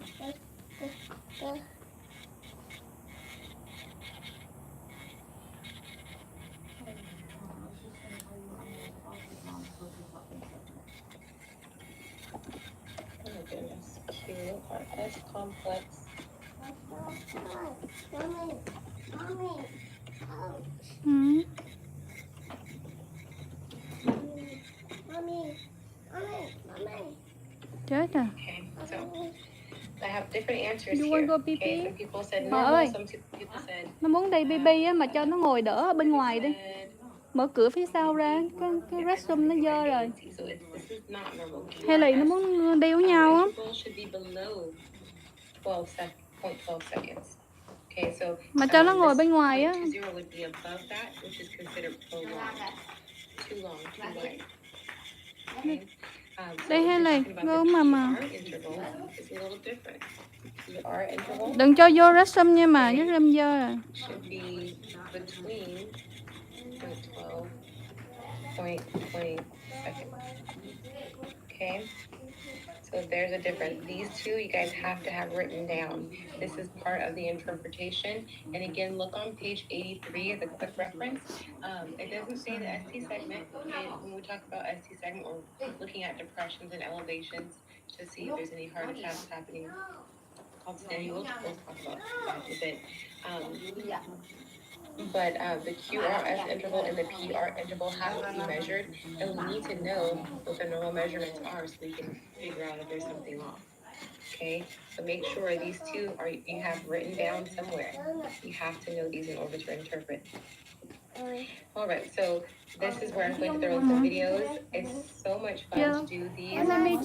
Oh my goodness, Q R S complex. Ừ. Chết rồi. Okay, so I have different answers You here. want go Okay, pee? some people said Bà normal, ơi, some people said nó muốn đi baby á mà cho nó ngồi đỡ ở bên ngoài đi. Mở cửa phía sau ra, cái restroom nó dơ rồi. so this is not normal. Hay là nó muốn đeo nhau á. Interval should be below 0.12 seconds. Okay, so Mà cho nó ngồi bên ngoài á. 0.20 would be above that, which is considered prolonged. Too long, too wide. Okay. Đây hay là gớm mà. PR interval is a little different. PR interval Đừng cho vô restroom nha mà, restroom dơ rồi. should be between 0.12, 0.20 seconds. Okay. So there's a difference. These two you guys have to have written down. This is part of the interpretation. And again, look on page 83 as a quick reference. It doesn't say the ST segment. When we talk about ST segment, we're looking at depressions and elevations to see if there's any heart attacks happening. We'll talk about that in a bit. But the QRS interval and the PR interval have to be measured, and we need to know what the normal measurements are so we can figure out if there's something off. Okay, so make sure these two you have written down somewhere. You have to know these in order to interpret. All right, so this is where I'm going to throw in some videos. It's so much fun to do these. I don't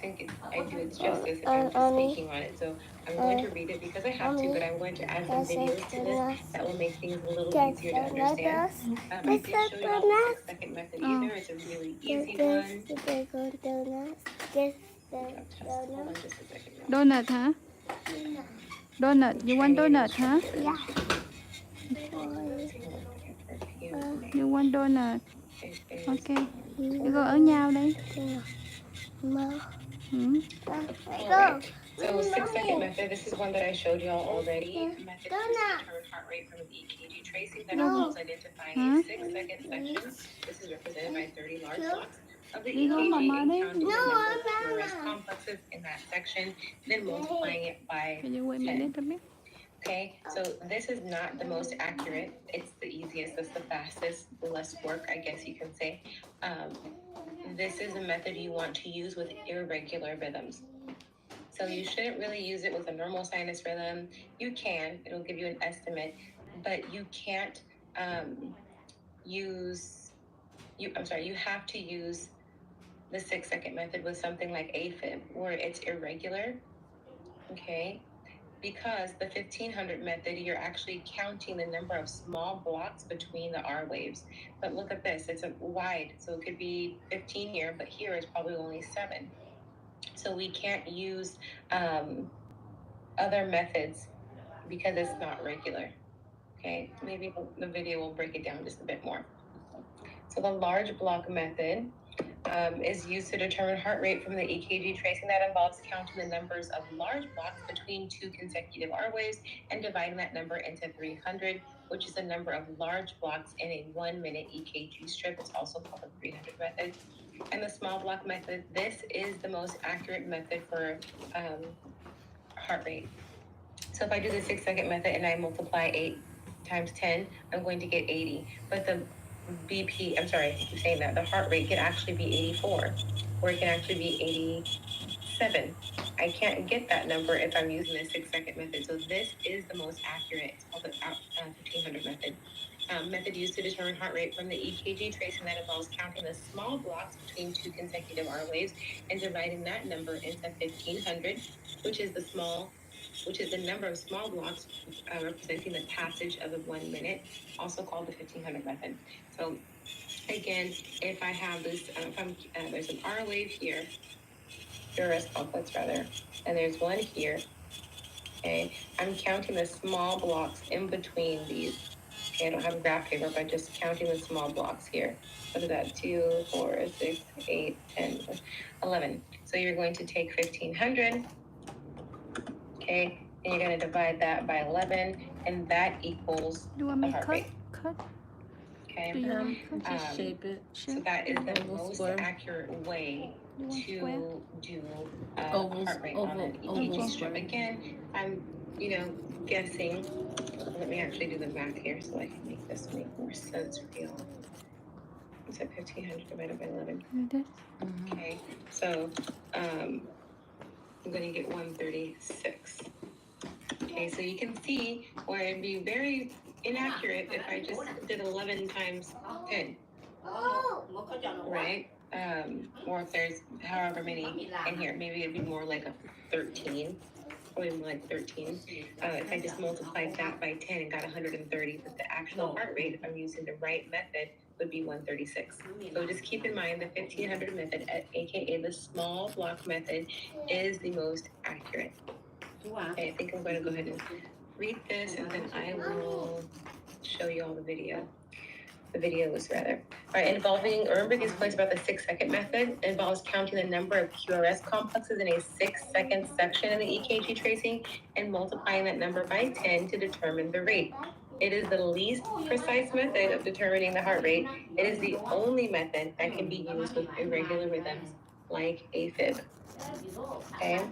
think I do it justice if I'm just speaking on it. So I'm going to read it because I have to, but I'm going to add some videos to this that will make things a little easier to understand. I didn't show you all the 6-second method either. It's a really easy one. Hold on just a second. Donut hả? Donut, you want donut hả? Yeah. You want donut? Ok. You go ở nhau đi. Ừ. Alright, so 6-second method, this is one that I showed y'all already. Method to determine heart rate from an EKG tracing that involves identifying a 6-second section. This is represented by 30 large blocks of the EKG and counting the number of QRS complexes in that section, then multiplying it by 10. Okay, so this is not the most accurate. It's the easiest, it's the fastest, the less work, I guess you can say. This is a method you want to use with irregular rhythms. So you shouldn't really use it with a normal sinus rhythm. You can, it'll give you an estimate, but you can't you have to use the 6-second method with something like AFib, where it's irregular, okay? Because the 1500 method, you're actually counting the number of small blocks between the R waves. But look at this, it's a wide, so it could be 15 here, but here is probably only 7. So we can't use other methods because it's not regular. Okay, maybe the video will break it down just a bit more. So the large block method is used to determine heart rate from the EKG tracing that involves counting the numbers of large blocks between 2 consecutive R waves and dividing that number into 300, which is the number of large blocks in a 1-minute EKG strip. It's also called the 300 method. And the small block method, this is the most accurate method for heart rate. So if I do the 6-second method and I multiply 8 times 10, I'm going to get 80. But the BP, I'm sorry, I keep saying that, the heart rate can actually be 84, or it can actually be 87. I can't get that number if I'm using the 6-second method. So this is the most accurate. It's called the 1500 method. Method used to determine heart rate from the EKG tracing that involves counting the small blocks between 2 consecutive R waves and dividing that number into 1500, which is the number of small blocks representing the passage of a 1 minute, also called the 1500 method. So again, if I have this, there's an R wave here, QRS complex rather, and there's one here, okay, I'm counting the small blocks in between these. Okay, I don't have a graph paper, but just counting the small blocks here. What is that? 2, 4, 6, 8, 10, 11. So you're going to take 1500, okay, and you're going to divide that by 11, and that equals Do you want the me heart cut? rate. Cut? Okay. Do you want cut? Just shape it. So that is the Oval most square. accurate way You want square? to do Ovals, heart rate on an oval EKG strip. square. Again, I'm, guessing. Let me actually do the math here so I can make this make more sense for y'all. You said 1500 divided by 11. Like this. Okay, so I'm going to get 136. Okay, so you can see where it'd be very inaccurate if I just did 11 times 10, right? Or if there's however many in here, maybe it'd be more like a 13, probably more like 13. If I just multiplied that by 10 and got 130, but the actual heart rate, if I'm using the right method, would be 136. So just keep in mind the 1500 method, aka the small block method, is the most accurate. Okay, I think I'm going to go ahead and read this, and then I will show you all the videos rather. All right, remember these points about the 6-second method. It involves counting the number of QRS complexes in a 6-second section in the EKG tracing and multiplying that number by 10 to determine the rate. It is the least precise method of determining the heart rate. It is the only method that can be used with irregular rhythms like AFib. Okay?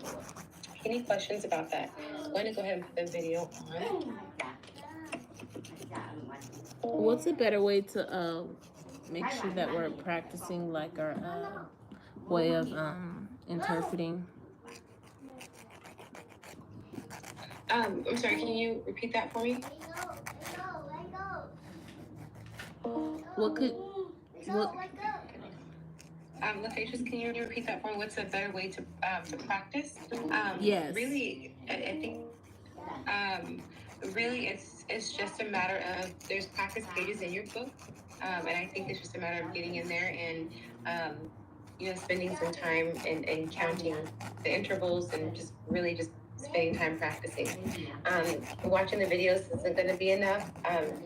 Any questions about that? I'm going to go ahead and put the video on. What's a better way to make sure that we're practicing like our way of interpreting? I'm sorry, can you repeat that for me? Locations, can you repeat that for me? What's a better way to practice? Yes. Really, I think really it's just a matter of, there's practice pages in your book, and I think it's just a matter of getting in there and spending some time and counting the intervals and just really just spending time practicing. Watching the videos isn't going to be enough.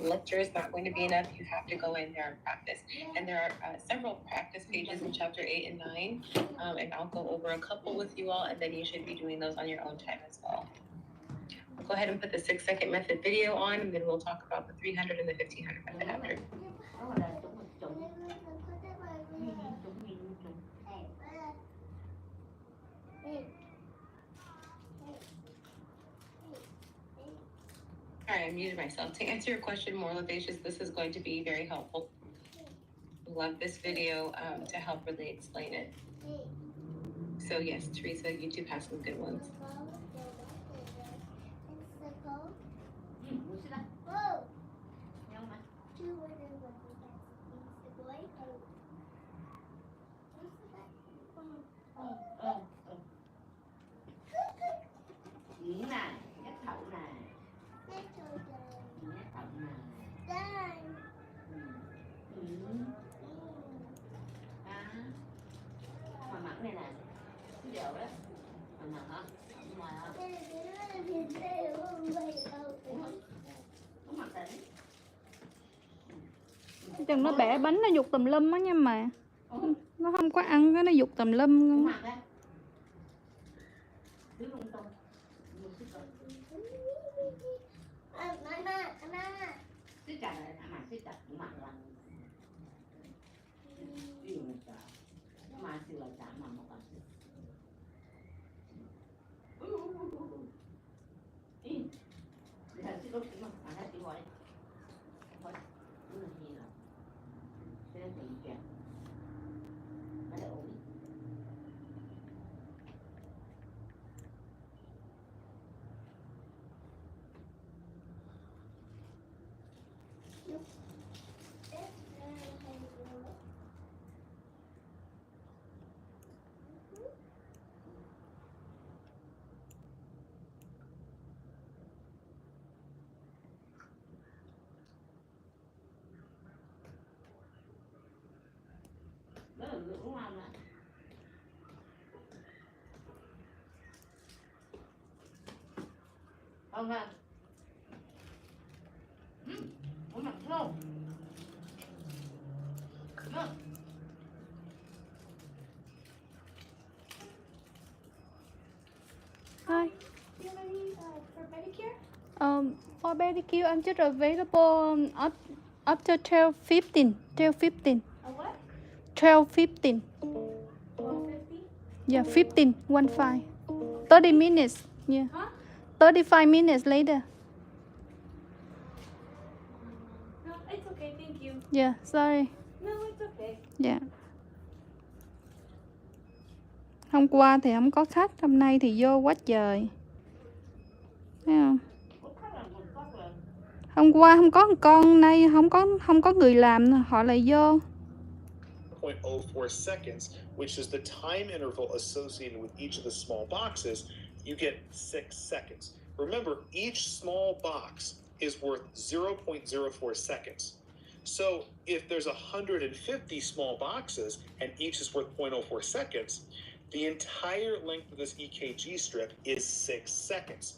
Lecture is not going to be enough. You have to go in there and practice. And there are several practice pages in chapter 8 and 9, and I'll go over a couple with you all, and then you should be doing those on your own time as well. We'll go ahead and put the 6-second method video on, and then we'll talk about the 300 and the 1500 method after. All right, I muted myself. To answer your question more, Lavacious, this is going to be very helpful. Love this video to help really explain it. So yes, Teresa, YouTube has some good ones. Chừng nó bẻ bánh nó giục tùm lum á nha, mà nó không có ăn cái nó giục tùm lum luôn. Hi. Do you have any for pedicure? For pedicure, I'm just available up to 12:15. 12:15. A what? 12:15. 12:50? Yeah, 15. 1 5. 30 minutes. Yeah. Huh? 35 minutes later. No, it's okay. Thank you. Yeah, sorry. No, it's okay. Dạ. Hôm qua thì không có khách, hôm nay thì vô quá trời. Thấy không? Hôm qua không có một con, nay không có người làm, họ lại vô. 0.04 seconds, which is the time interval associated with each of the small boxes, you get 6 seconds. Remember, each small box is worth 0.04 seconds. So if there's 150 small boxes and each is worth 0.04 seconds, the entire length of this EKG strip is 6 seconds.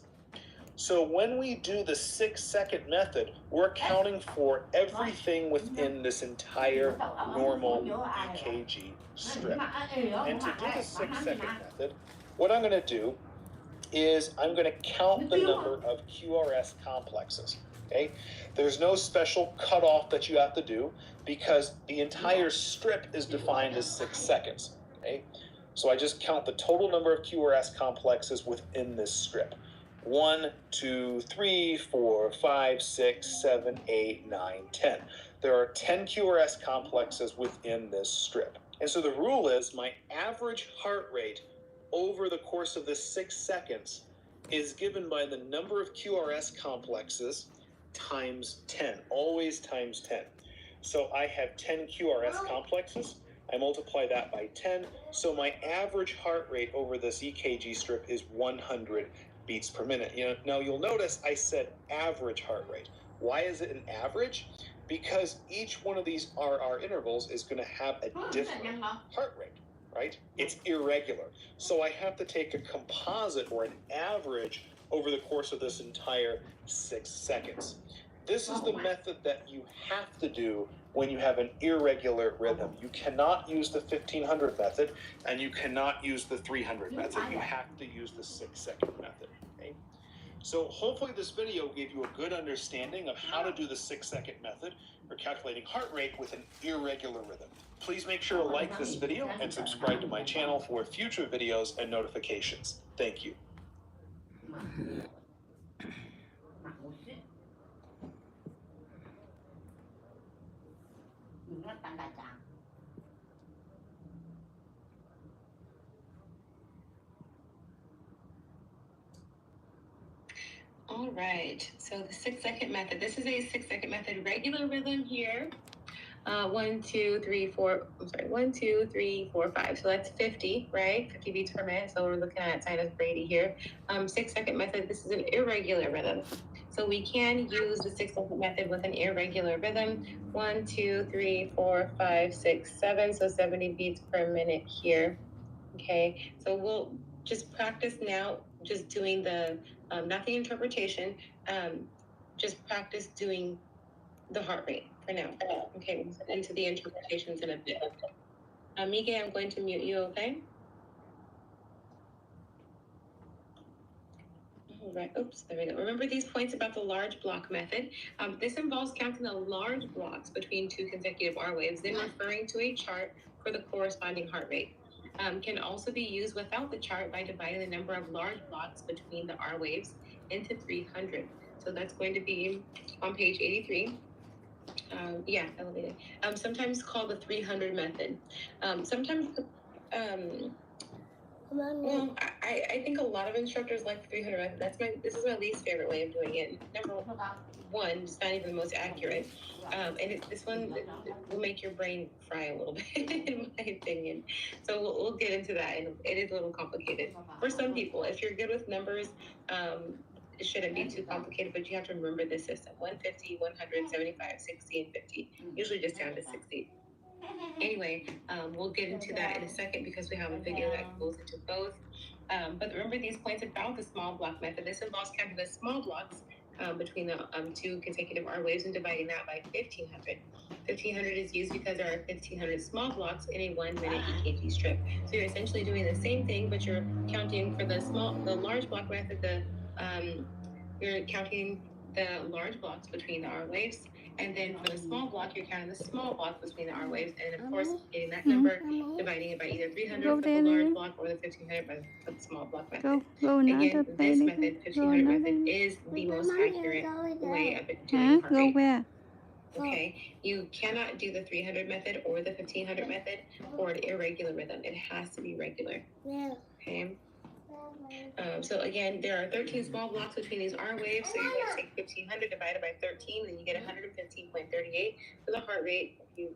So when we do the 6-second method, we're accounting for everything within this entire normal EKG strip. And to do the 6-second method, what I'm going to do is I'm going to count the number of QRS complexes. Okay? There's no special cutoff that you have to do because the entire strip is defined as 6 seconds. Okay? So I just count the total number of QRS complexes within this strip. 1, 2, 3, 4, 5, 6, 7, 8, 9, 10. There are 10 QRS complexes within this strip. And so the rule is my average heart rate over the course of this 6 seconds is given by the number of QRS complexes times 10, always times 10. So I have 10 QRS complexes. I multiply that by 10. So my average heart rate over this EKG strip is 100 beats per minute. Now you'll notice I said average heart rate. Why is it an average? Because each one of these RR intervals is going to have a different heart rate, right? It's irregular. So I have to take a composite or an average over the course of this entire 6 seconds. This is the method that you have to do when you have an irregular rhythm. You cannot use the 1500 method and you cannot use the 300 method. You have to use the 6-second method. Okay? So hopefully this video gave you a good understanding of how to do the 6-second method for calculating heart rate with an irregular rhythm. Please make sure to like this video and subscribe to my channel for future videos and notifications. Thank you. All right, so the 6-second method. This is a 6-second method, regular rhythm here. 1, 2, 3, 4. I'm sorry, 1, 2, 3, 4, 5. So that's 50, right? 50 beats per minute. So we're looking at sinus Brady here. 6-second method. This is an irregular rhythm. So we can use the 6-second method with an irregular rhythm. 1, 2, 3, 4, 5, 6, 7. So 70 beats per minute here. Okay. So we'll just practice now, just doing the not the interpretation. Just practice doing the heart rate for now. Okay, we'll get into the interpretations in a bit. Miguel, I'm going to mute you, okay? All right, oops, there we go. Remember these points about the large block method. This involves counting the large blocks between 2 consecutive R waves, then referring to a chart for the corresponding heart rate. Can also be used without the chart by dividing the number of large blocks between the R waves into 300. So that's going to be on page 83. Yeah, elevated. Sometimes called the 300 method. Sometimes, well, I think a lot of instructors like the 300 method. This is my least favorite way of doing it. Number one, it's not even the most accurate. And this one will make your brain fry a little bit, in my opinion. So we'll get into that, and it is a little complicated for some people. If you're good with numbers, it shouldn't be too complicated, but you have to remember this system: 150, 100, 75, 60, and 50. Usually just down to 60. Anyway, we'll get into that in a second because we have a video that goes into both. But remember these points about the small block method. This involves counting the small blocks between the 2 consecutive R waves and dividing that by 1500. 1500 is used because there are 1500 small blocks in a 1 minute EKG strip. So you're essentially doing the same thing, but you're counting for the large block method. You're counting the large blocks between the R waves, and then for the small block, you're counting the small blocks between the R waves, and of course, getting that number, dividing it by either 300 Go for the there, large Lily. block or the 1500 for the small block method. Go another Again, this baby. method, Go 1500 method, another. is the most accurate way of doing Hả? heart Go rate. where? Okay, you cannot do the 300 method or the 1500 method for an irregular rhythm. It has to be regular. Okay. So again, there are 13 small blocks between these R waves. So you're going to take 1500 divided by 13, and you get 115.38 for the heart rate. If you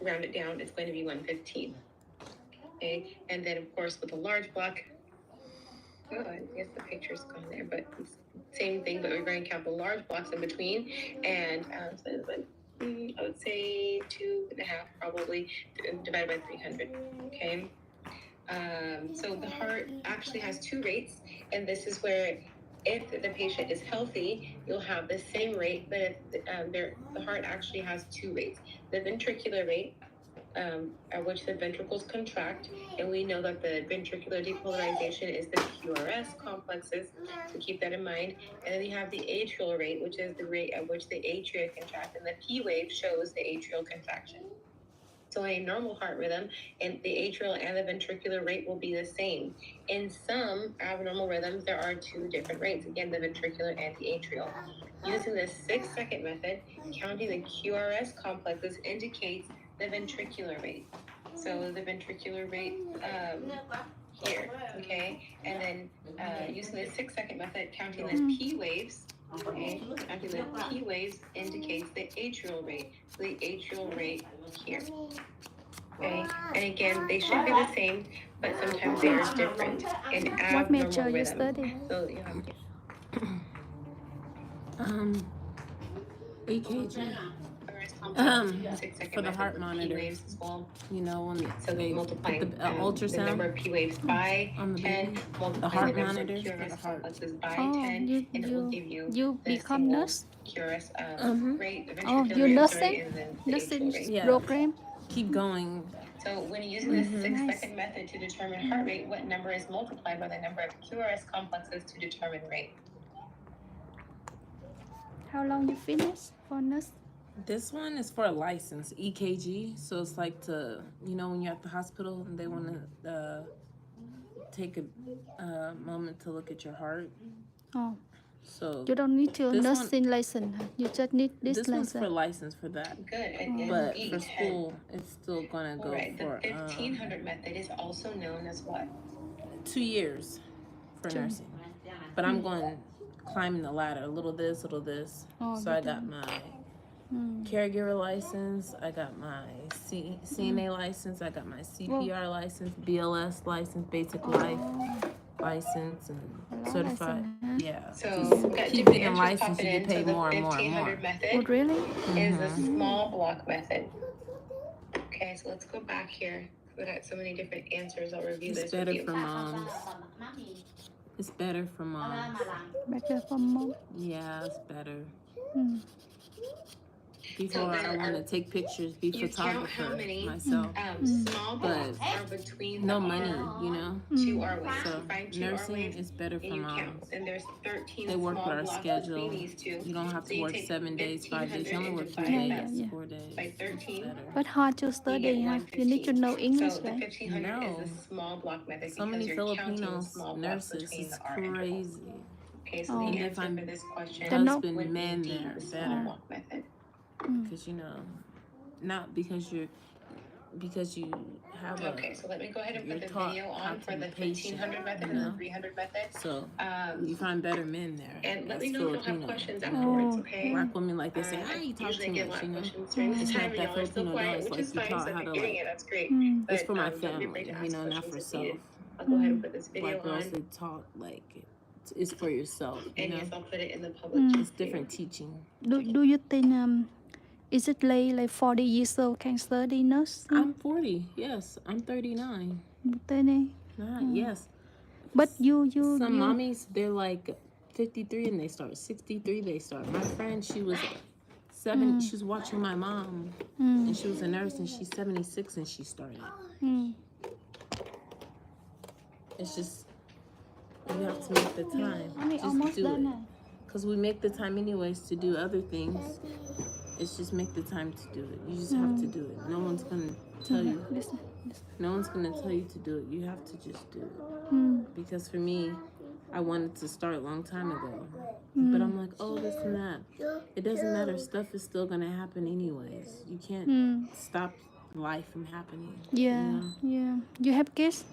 round it down, it's going to be 115. Okay, and then of course with a large block, I guess the picture's gone there, but it's same thing, but we're going to count the large blocks in between, and so it's like, I would say 2.5 probably divided by 300. Okay. So the heart actually has two rates, and this is where if the patient is healthy, you'll have the same rate, but if the heart actually has two rates. The ventricular rate, at which the ventricles contract, and we know that the ventricular depolarization is the QRS complexes, so keep that in mind. And then you have the atrial rate, which is the rate at which the atria contract, and the P wave shows the atrial contraction. So in a normal heart rhythm, and the atrial and the ventricular rate will be the same. In some abnormal rhythms, there are two different rates, again, the ventricular and the atrial. Using the 6-second method, counting the QRS complexes indicates the ventricular rate. So the ventricular rate here, okay? And then using the 6-second method, counting the P waves, okay? Counting the P waves indicates the atrial rate. So the atrial rate here, okay? And again, they should be the same, but sometimes they are different in What major abnormal you rhythm. study? So you have EKG. For the heart monitors, you know, when so they multiplying put the the number ultrasound of P waves by on the 10, baby, multiplying the heart the number monitors of for the QRS heart. complexes by Oh, 10, and it will give you you the become single nurse? QRS Mhm. rate, the Oh, ventricular you rate, nursing? sorry, and then the Nursing atrial rate. Yeah. program? Keep going. So when you're using the Mhm. 6-second method to determine heart rate, what number is multiplied by the number of QRS complexes to determine rate? How long you finish for nurse? This one is for a license, EKG. So it's like to, you know, when you're at the hospital and they want to take a moment to look at your heart. Oh, So you don't need your this one- nursing license. You just need this this one's for license. license for that. Good. And But B10. for school, it's still gonna go Alright, the for 1500 method is also known as what? 2 years for Two. nursing. But I'm going climbing the ladder, a little this, little this. Oh, So I got my caregiver license, I got my CNA license, I got my CPR license, BLS license, basic life license, and certified. License, huh? Yeah. So Just we've got keep different getting answers licensed, popping you in. get paid So the more and more and more. 1500 method Oh, really? is the small block method. Okay, so let's go back here. We got so many different answers. I'll review It's this with better you. for moms. It's better for moms. Better for mom. Yeah, it's better. Mm. Before there I want to are- take pictures, be You count how photographer many myself. small But blocks are between No the money, R you know. two R waves. So You find two R nursing waves, is better and for you count. moms. And there's 13 They work small with our blocks schedule. between these two. You don't have So to you work take 7 days, 5 days. You only work 3 1500 days, Yeah, yeah. 4 days. by 13. It's better. But hard to You study, get huh? You need to 115. know English, So the right? 1500 is No. the small block method So because many you're counting the Filipinos small blocks nurses, between it's the R intervals. crazy. Okay, so Oh. the And they answer find for this question They're not- husband would men be there the small better. block method. Because, you know, not because you have a, Okay, so let me go ahead and you're put the taught video how on to for be the patient, 1500 method you and the know? 300 method. So you Um, find better men there. and let That's me know if you'll have Filipino. questions You know? afterwards, Oh, okay? Black women like they say, I you talk usually too get a much, lot you of know. questions during this It's time, not and that y'all are still Filipino quiet, does, which like is you fine. taught So how if to you're getting like, it, that's great. Mm. But it's for my don't be family, afraid to you ask know, not questions for if self. needed. I'll go ahead and put this video Black girls, on, they talk like it's for yourself, you and know. yes, I'll put it in the public. Mm. chat It's for you. different teaching. Do you think is it like 40 years old can study nurse? I'm 40. Yes, I'm 39. Yes. But you Some mommies, they're like 53 and they start. 63 they start. My friend, she was She was watching my mom, and she was a nurse, and she's 76, and she started. It's just, you have to make the time. Mommy, Just almost do done it. now. Because we make the time anyways to do other things. It's just make the time to do it. You just have to do it. No one's going to tell you. Listen. No one's going to tell you to do it. You have to just do it. Because for me, I wanted to start a long time ago. But I'm like, oh, this and that. It doesn't matter. Stuff is still going to happen anyways. You can't stop life from happening. Yeah, yeah. You have kids?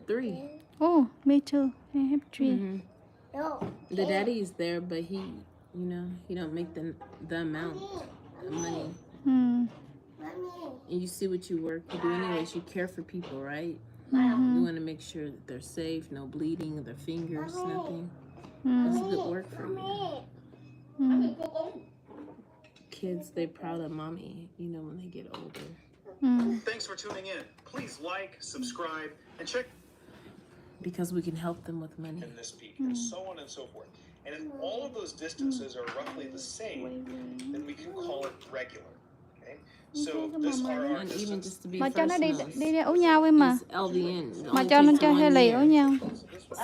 3. Oh, me too. I have 3. The daddy is there, but he, he don't make the amount of money. And you see what you work, you do anyways. You care for people, right? You want to make sure that they're safe, no bleeding of their fingers, nothing. It's good work for you. Kids, they're proud of mommy, when they get older. Thanks for tuning in. Please like, subscribe, and check because we can help them with money. in this peak, and so on and so forth. And if all of those distances are roughly the same, then we can call it regular. Okay? So this RR And even distance just to be Mà cho nó đi first đi ấu nhau em mà. is LVN. It Mà only cho nó takes cho 1 Haley year. ấu nhau.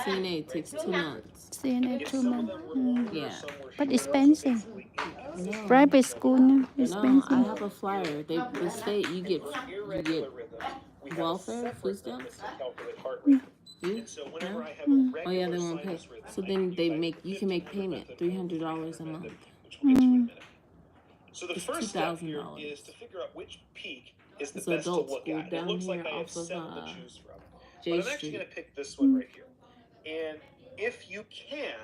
CNA takes 2 months. CNA if 2 some of months. them were longer, Yeah. some were But shorter, expensive. basically inconsistent. Private school nha. No, I Expensive. have a flyer. The state you get Irregular rhythms, we have a welfare, separate food method stamps. to calculate heart rate. You? And so whenever I have a Oh yeah, they regular won't pay. sinus rhythm, So I then can they use make the you can make 1500 payment method, $300 a method, month. which we'll get to in a minute. So the It's first step here $2,000. is to figure out which peak is the It's best to adult look school at. It down looks like here I have off of 7 to choose from. J But I'm actually Street. going to pick this one right here. And if you can,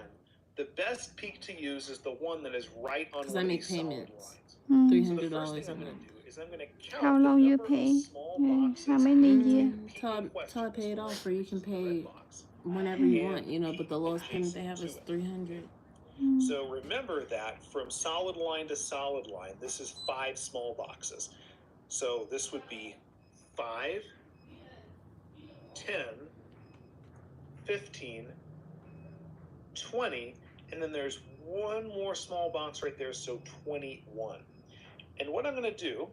the best peak to use is the one that is right on 'Cause one I of make these solid payments. lines. So the first $300 thing a I'm going month. to do is I'm going to count How the long you number of pay? small Yeah. boxes How many years? Till I pay it off, or you can pay whenever you want, but the lowest payment they have is $300. So remember that from solid line to solid line, this is 5 small boxes. So this would be 5, 10, 15, 20, and then there's one more small box right there, so 21. And what I'm going to do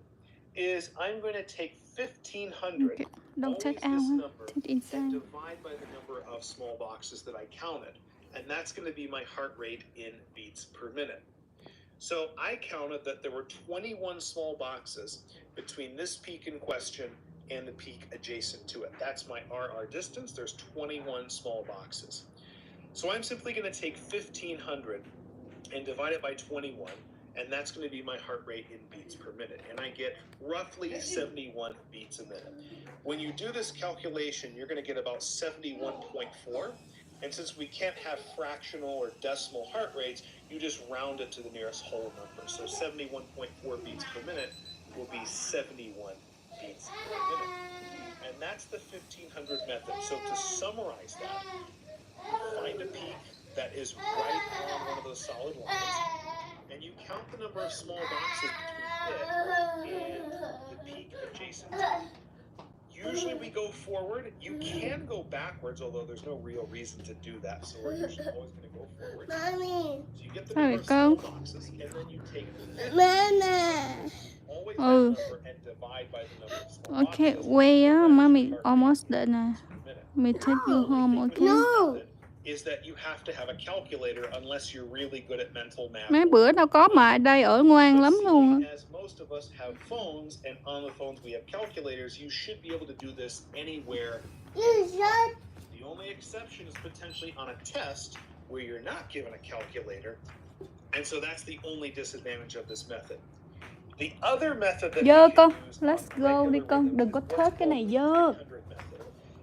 is I'm going to take 1,500, Okay. Don't take always this out. number, Take and inside. divide by the number of small boxes that I counted. And that's going to be my heart rate in beats per minute. So I counted that there were 21 small boxes between this peak in question and the peak adjacent to it. That's my RR distance. There's 21 small boxes. So I'm simply going to take 1,500 and divide it by 21, and that's going to be my heart rate in beats per minute. And I get roughly 71 beats a minute. When you do this calculation, you're going to get about 71.4. And since we can't have fractional or decimal heart rates, you just round it to the nearest whole number. So 71.4 beats per minute will be 71 beats per minute. And that's the 1,500 method. So to summarize that, you find a peak that is right on one of those solid lines, and you count the number of small boxes between it and the peak adjacent to it. Usually we go forward. You can go backwards, although there's no real reason to do that. So we're usually always going to go forward. Mommy. So you get the There number we of small go. boxes, and then you take Mama. always that Oh. number and divide by the number of small Okay, boxes. wait á, That is mommy your heart rate almost in done nè. beats per minute. Me take you home, The okay? No. method is that you have to have a calculator unless you're really good at mental math. Mấy bữa đâu có mà ở đây ở ngoan lắm luôn á. As most of us have phones, and on the phones we have calculators, you should be able to do this anywhere. The only exception is potentially on a test where you're not given a calculator, and so that's the only disadvantage of this method. The other method that Dơ we con, can use let's on go đi regular con, rhythms đừng có is what's thớt cái này called dơ. the 300 method.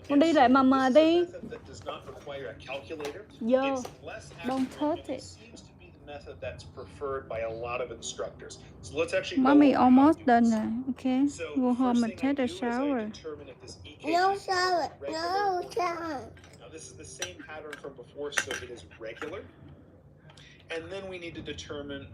Con đi lại mà This is a đi. method that does not require a calculator. Dơ, It's less don't accurate, touch and it. it seems to be the method that's preferred by a lot of instructors. So let's actually Mommy go over how to almost do done this. nè, okay? So Go the home first and thing I take a do is I shower. determine if this EKG No is shower. regular No or not. shower. Now this is the same pattern from before, so it is regular. And then we need to determine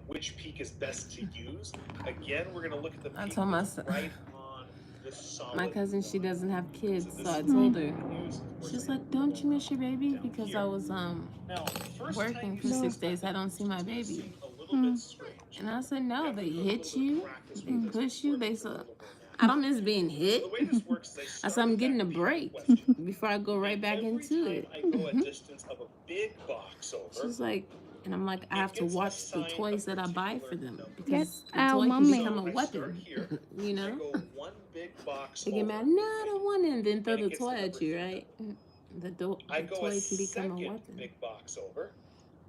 which peak is best to use. Again, we're going to look at the I peak told my that's son- right on the solid My cousin, she line. doesn't have kids, So so this I is told what her. we use. Of course, She's I like, don't you miss your baby? down Because here. I was Now, first working time for you 6 see days. I don't see my it's gonna baby. seem a little little bit strange. And I said, no, they You have to put a hit little bit you, of practice they with this push you, before they it's a said, little more I natural. don't miss being So hit. the way this works is I I start said, I'm with getting that a peak break question. before I go right And back every into time it. I go a distance of a big box over, She's like, and I'm like, I have it to gets watch the assigned a toys that I buy for particular them number. Get because the out, toy can mommy. become a So I start weapon. here, You I know? go one big box They get mad, over, no, I don't want it, and then throw and it the gets the toy number at you, 3. right? The I the go a toy can become a second weapon. big box over,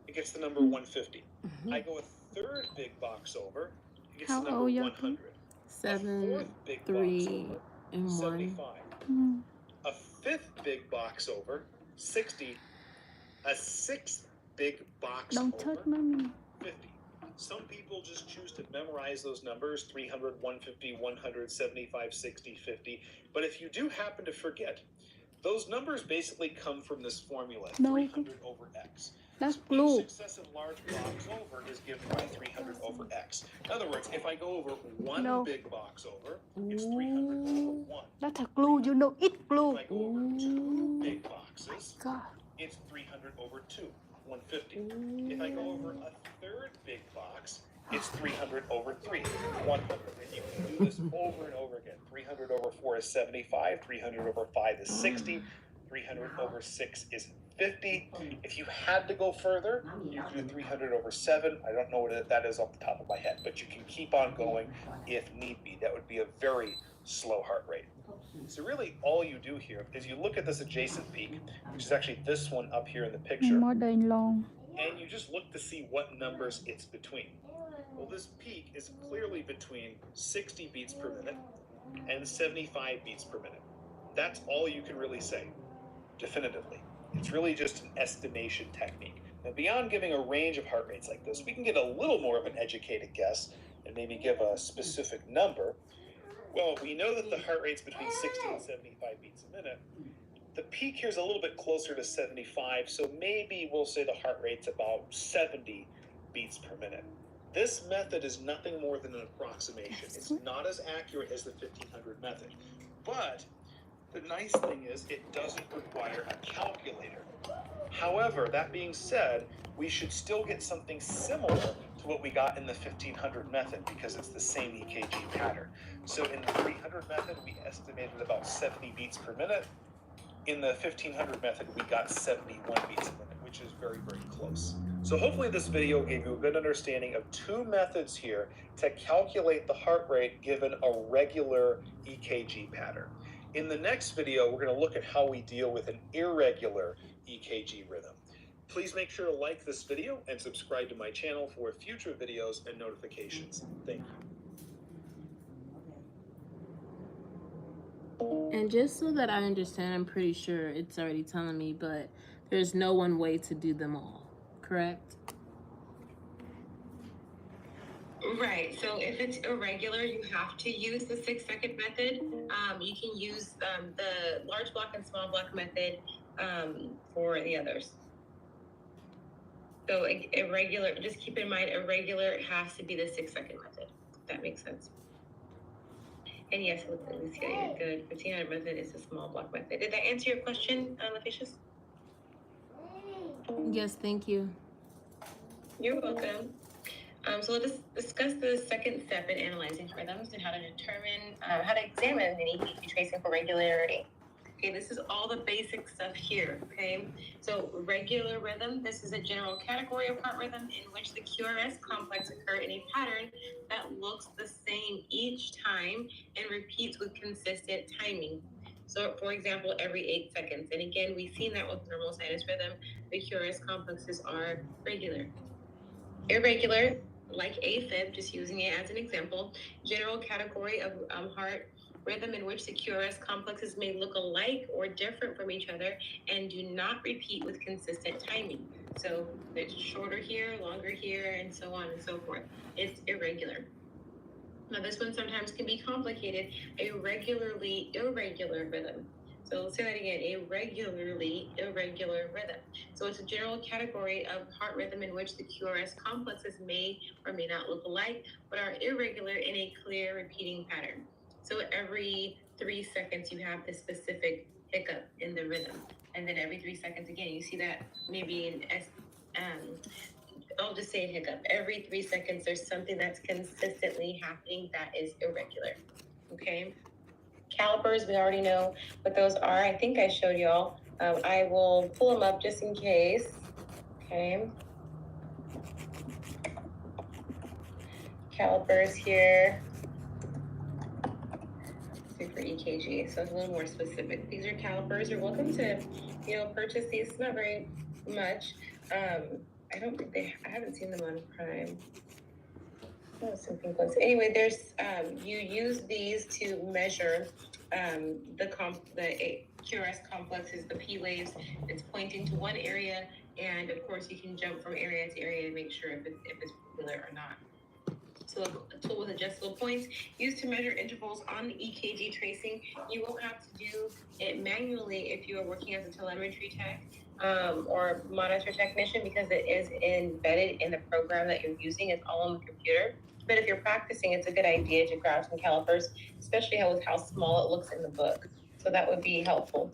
it gets the number 150. I go a third big box over, it gets How the number old you? 100. A 7, fourth big box 3, over, and 1. 75. Mm. A fifth big box over, 60. A sixth big box Don't over, touch mommy. 50. Some people just choose to memorize those numbers 300, 150, 100, 75, 60, 50. But if you do happen to forget, those numbers basically come from this formula No, 300 over x. that's So each glue. successive large box over is given by 300 over x. In other words, if I go over one No. big box over, it's 300 over 1. That's a glue. You know it glue. If I go over 2 big boxes, God. it's 300 over 2, 150. If I go over a third big box, it's 300 over 3, 100. And you can do this over and over again. 300 over 4 is 75, 300 over 5 is 60, 300 over 6 is 50. If you had to go further, you could do 300 over 7. I don't know what that is off the top of my head, but you can keep on going if need be. That would be a very slow heart rate. So really all you do here is you look at this adjacent peak, which is actually this one up here in the picture, More than long. and you just look to see what numbers it's between. Well, this peak is clearly between 60 beats per minute and 75 beats per minute. That's all you can really say, definitively. It's really just an estimation technique. Now, beyond giving a range of heart rates like this, we can get a little more of an educated guess and maybe give a specific number. Well, we know that the heart rate's between 60 and 75 beats a minute. The peak here is a little bit closer to 75, so maybe we'll say the heart rate's about 70 beats per minute. This method is nothing more than an approximation. It's not as accurate as the 1500 method. But the nice thing is it doesn't require a calculator. However, that being said, we should still get something similar to what we got in the 1500 method because it's the same EKG pattern. So in the 300 method, we estimated about 70 beats per minute. In the 1500 method, we got 71 beats a minute, which is very, very close. So hopefully this video gave you a good understanding of 2 methods here to calculate the heart rate given a regular EKG pattern. In the next video, we're going to look at how we deal with an irregular EKG rhythm. Please make sure to like this video and subscribe to my channel for future videos and notifications. Thank you. And just so that I understand, I'm pretty sure it's already telling me, but there's no one way to do them all, correct? Right. So if it's irregular, you have to use the 6-second method. You can use the large block and small block method for the others. So irregular, just keep in mind, irregular has to be the 6-second method. If that makes sense. And yes, Lucia, you're good. 1500 method is a small block method. Did that answer your question, Leticia? Yes, thank you. You're welcome. So let's discuss the second step in analyzing rhythms and how to determine, how to examine an EKG tracing for regularity. Okay, this is all the basic stuff here, okay? So regular rhythm, this is a general category of heart rhythm in which the QRS complex occur in a pattern that looks the same each time and repeats with consistent timing. So for example, every 8 seconds. And again, we've seen that with normal sinus rhythm, the QRS complexes are regular. Irregular, like AFib, just using it as an example, general category of heart rhythm in which the QRS complexes may look alike or different from each other and do not repeat with consistent timing. So it's shorter here, longer here, and so on and so forth. It's irregular. Now this one sometimes can be complicated, a regularly irregular rhythm. So let's say that again, a regularly irregular rhythm. So it's a general category of heart rhythm in which the QRS complexes may or may not look alike, but are irregular in a clear repeating pattern. So every 3 seconds, you have this specific hiccup in the rhythm. And then every 3 seconds again, you see that maybe in I'll just say hiccup. Every 3 seconds, there's something that's consistently happening that is irregular. Okay. Calipers, we already know what those are. I think I showed y'all. I will pull them up just in case. Okay. Calipers here. For EKG, so it's a little more specific. These are calipers. You're welcome to, purchase these. It's not very much. I don't think I haven't seen them on Prime. Oh, something close. Anyway, there's you use these to measure the QRS complex is the P waves. It's pointing to one area, and of course you can jump from area to area to make sure if it's regular or not. So a tool with adjustable points used to measure intervals on the EKG tracing. You won't have to do it manually if you are working as a telemetry tech or monitor technician, because it is embedded in the program that you're using. It's all on the computer. But if you're practicing, it's a good idea to grab some calipers, especially with how small it looks in the book. So that would be helpful.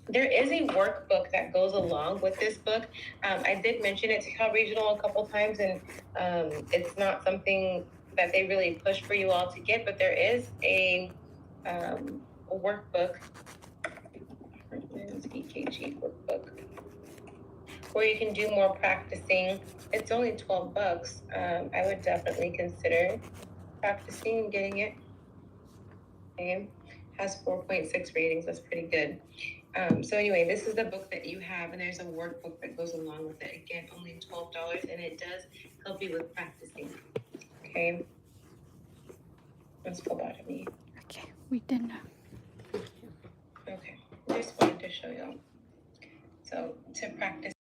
There is a workbook that goes along with this book. I did mention it to Cal Regional a couple times, and it's not something that they really push for you all to get, but there is a workbook. EKG workbook where you can do more practicing. It's only $12. I would definitely consider practicing and getting it. Okay. Has 4.6 ratings. That's pretty good. So anyway, this is the book that you have, and there's a workbook that goes along with it. Again, only $12, and it does help you with practicing. Okay. Let's phlebotomy. Okay, we didn't. Okay. Just wanted to show y'all. So to practice